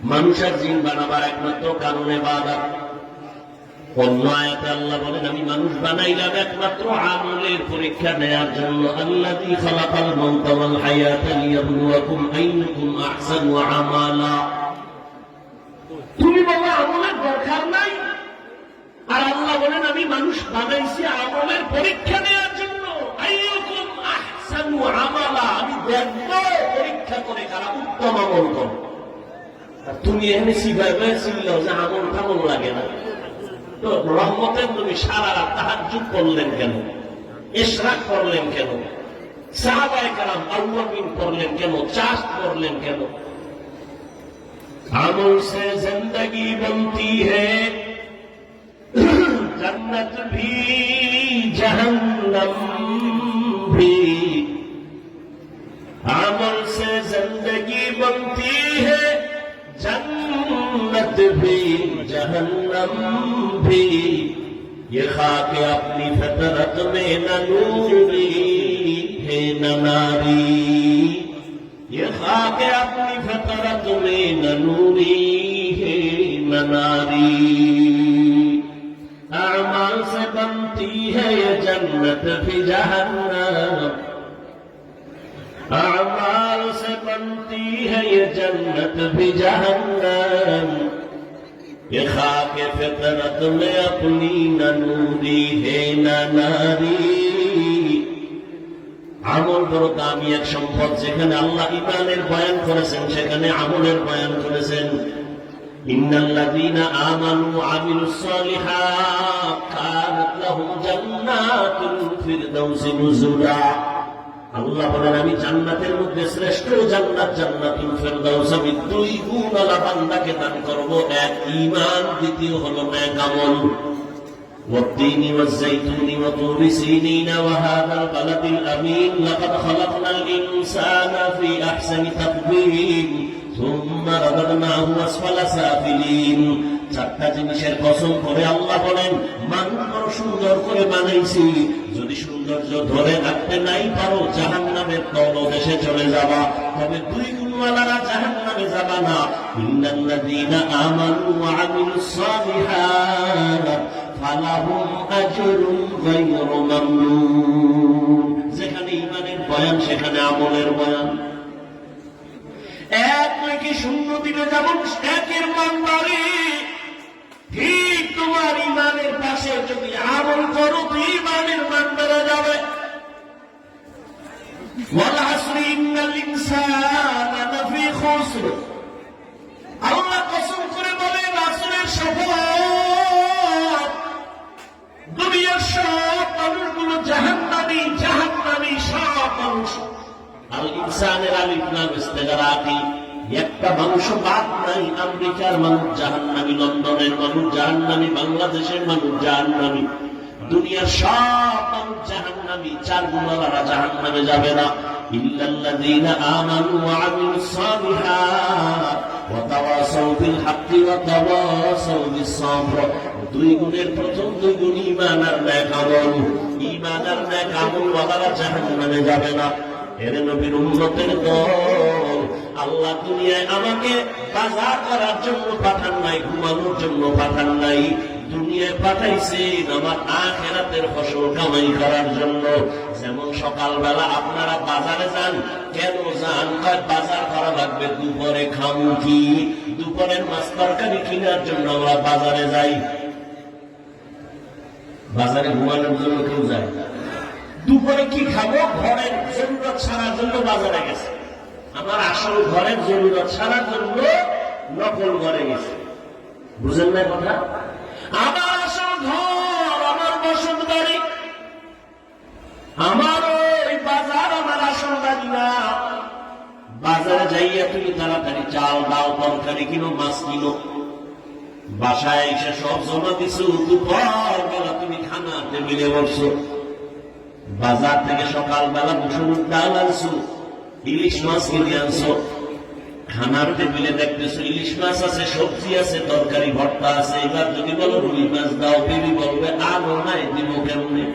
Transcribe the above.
মানুষ আর জিন বানাবার একমাত্র কারণ ইবাদত। অন্য আয়াতে আল্লাহ বলেন আমি মানুষ বানাইলাম একমাত্র আমলের পরীক্ষা নেয়ার জন্য। আল্লাযী খালাকাল মাউতা ওয়াল হায়াতা লিয়াবলুয়াকুম আইয়ুকুম আহসানু আমালা। তুমি বলো আমলের দরকার নাই, আর আল্লাহ বলেন আমি মানুষ বানাইছি আমলের পরীক্ষা নেয়ার জন্য। আইয়ুকুম আহসানু আমালা, আমি দেখব পরীক্ষা করে কারা উত্তম আমল করে। আর তুমি এখানে সিভাবে ছিল যে আমল কেমন লাগে না, তো রহমতের নবী সারা রাত তাহাজ্জুদ করলেন কেন, ইশরাক করলেন কেন, সাহাবায়ে কেরাম আউয়াবিন করলেন কেন, চাষ করলেন কেন? আমল সে জিंदगी बनती है, जन्नत भी जहन्नम भी। अमल से जिंदगी बनती है, जन्नत भी जहन्नम भी। ये खाक अपनी फितरत में न नूरी है न नारी। ये खाक अपनी फितरत में न नूरी है न नारी। अमाल से बनती है ये जन्नत भी जहन्नम। अमाल से बनती है ये जन्नत भी जहन्नम। ये खाक फितरत में अपनी न नूरी है न नारी। আমল বড় দামি এক সম্পদ। যেখানে আল্লাহ ঈমানের বয়ান করেছেন সেখানে আমলের বয়ান করেছেন। ইন্নাল্লাযীনা আমানু ওয়া আমিলুস সালিহাত কানাত লাহুম জান্নাতুল ফিরদাউসি নুজুলা। আল্লাহ বলেন আমি জান্নাতের মধ্যে শ্রেষ্ঠ জান্নাত জান্নাতুল ফিরদাউস আমি দুই গুণওয়ালা বান্দাকে দান করব। এক ঈমান, দ্বিতীয় হলো নেক আমল। والتين والزيتون وطور سينين وهذا البلد الأمين لقد خلقنا الإنسان في أحسن تقويم ثم رددناه أسفل سافلين। চারটা জিনিসের কসম করে আল্লাহ বলেন মানুষ বড় সুন্দর করে বানাইছি। যদি সৌন্দর্য ধরে রাখতে নাই পারো জাহান্নামের তলদেশে চলে যাবা। তবে দুই গুণওয়ালারা জাহান্নামে যাবা না। ইন্নাল্লাযীনা আমানু ওয়া আমিলুস সালিহাত ফালাহুম আজরুন গায়রু মামনুন। যেখানে ঈমানের বয়ান সেখানে আমলের বয়ান। এক নাকি শূন্য দিলে যেমন একের মান বাড়ে, ঠিক তোমার ঈমানের পাশে যদি আমল করো তো ঈমানের মান বেড়ে যাবে। ওয়াল আসরি ইন্নাল ইনসানা লাফি খুসর। আল্লাহ কসম করে বলেন আসরের শপথ, দুনিয়ার সব মানুষগুলো জাহান্নামী জাহান্নামী সব মানুষ। আল ইনসানের আলিফ লাম ইস্তিগরাকি, একটা মানুষ বাদ নাই। আমেরিকার মানুষ জাহান্নামী, লন্ডনের মানুষ জাহান্নামী, বাংলাদেশের মানুষ জাহান্নামী, দুনিয়ার সব মানুষ জাহান্নামী। চার গুণওয়ালারা জাহান্নামে যাবে না। ইল্লাল্লাযীনা আমানু ওয়া আমিলুস সালিহাত ওয়া তাওয়াসাউ বিল হাক্কি ওয়া তাওয়াসাউ বিস সাবর। দুই গুণের প্রথম দুই গুণ ঈমান আর নেক আমল। ঈমান আর নেক আমল ওয়ালারা জাহান্নামে যাবে না। এর নবীর উম্মতের দল, আল্লাহ দুনিয়ায় আমাকে বাজার করার জন্য পাঠান নাই, ঘুমানোর জন্য পাঠান নাই। দুনিয়ায় পাঠাইছেন আমার আখিরাতের ফসল কামাই করার জন্য। যেমন সকালবেলা আপনারা বাজারে যান, কেন যান? বাজার করা লাগবে, দুপুরে খাবো কি? দুপুরের মাছ তরকারি কেনার জন্য আমরা বাজারে যাই। বাজারে ঘুমানোর জন্য কেউ যায়? দুপুরে কি খাবো? ঘরের জরুরত ছাড়ার জন্য বাজারে গেছে। আমার আসল ঘরের জরুরত ছাড়ার জন্য নকল ঘরে গেছে। বুঝেন না কথা? আমার আসল ঘর, আমার বসত বাড়ি, আমার ওই বাজার আমার আসল বাড়ি না। বাজারে যাইয়া তুমি তাড়াতাড়ি চাল ডাল তরকারি কিনো, মাছ কিনো, বাসায় এসে সব জমা দিছো। দুপুর বেলা তুমি খানা টেবিলে বসছো। বাজার থেকে সকালবেলা মুসুর ডাল আনছো, ইলিশ মাছ কিনে আনছো। খানার টেবিলে দেখতেছো ইলিশ মাছ আছে, সবজি আছে, তরকারি ভর্তা আছে। এবার যদি বলো রুই মাছ দাও, বেবি বলবে আনো নাই, দিব কেমনে?